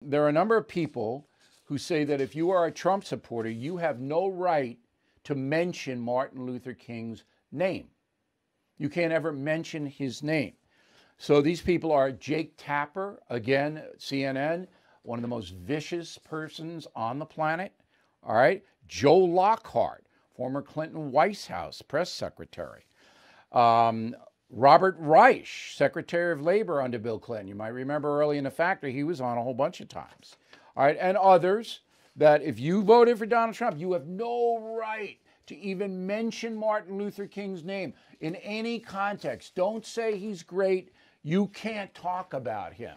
There are a number of people who say that if you are a Trump supporter, you have no right to mention Martin Luther King's name. You can't ever mention his name. So these people are Jake Tapper, again, CNN, one of the most vicious persons on the planet. All right. Joe Lockhart, former Clinton White House press secretary. Robert Reich, Secretary of Labor under Bill Clinton. You might remember early in the factory, he was on a whole bunch of times. All right. And others that if you voted for Donald Trump, you have no right to even mention Martin Luther King's name in any context. Don't say he's great. You can't talk about him.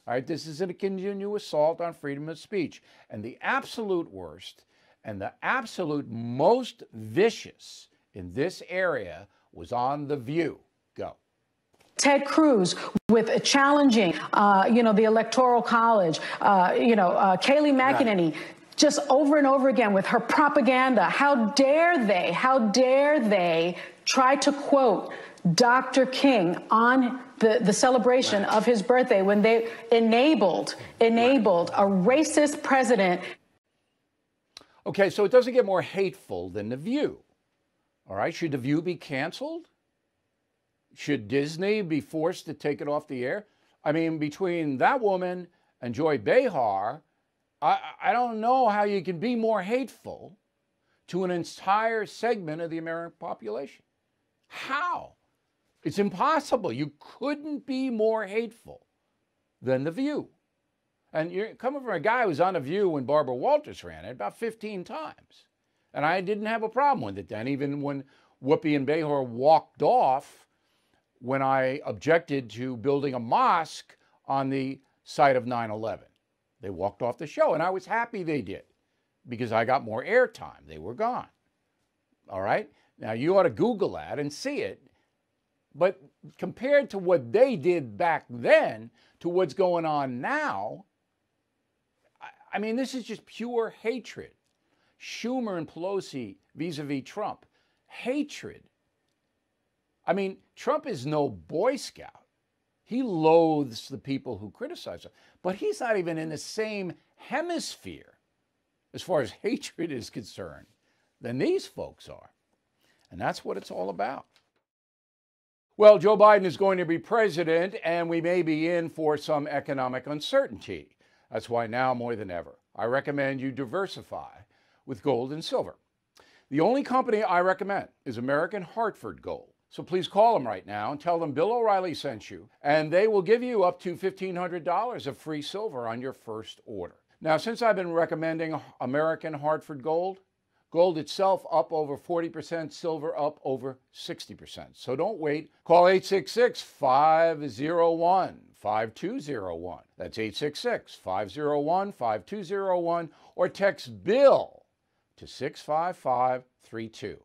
All right, this is a continued assault on freedom of speech. And the absolute worst and the absolute most vicious in this area was on The View. Go. Ted Cruz with challenging, the Electoral College, Kayleigh McEnany, just over and over again with her propaganda. How dare they try to quote Dr. King on the celebration of his birthday when they enabled a racist president. Okay, so it doesn't get more hateful than The View. All right, should The View be canceled? Should Disney be forced to take it off the air? I mean, between that woman and Joy Behar, I don't know how you can be more hateful to an entire segment of the American population. How? It's impossible. You couldn't be more hateful than The View. And you're coming from a guy who was on The View when Barbara Walters ran it about 15 times. And I didn't have a problem with it then, even when Whoopi and Behar walked off when I objected to building a mosque on the site of 9/11. They walked off the show, and I was happy they did because I got more airtime. They were gone. All right? Now, you ought to Google that and see it. But compared to what they did back then to what's going on now, I mean, this is just pure hatred. Schumer and Pelosi vis-a-vis Trump. Hatred. I mean, Trump is no Boy Scout. He loathes the people who criticize him. But he's not even in the same hemisphere, as far as hatred is concerned, than these folks are. And that's what it's all about. Well, Joe Biden is going to be president, and we may be in for some economic uncertainty. That's why now more than ever, I recommend you diversify with gold and silver. The only company I recommend is American Hartford Gold. So please call them right now and tell them Bill O'Reilly sent you, and they will give you up to $1,500 of free silver on your first order. Now, since I've been recommending American Hartford Gold, gold itself up over 40%, silver up over 60%. So don't wait. Call 866-501-5201. That's 866-501-5201, or text BILL to 65532.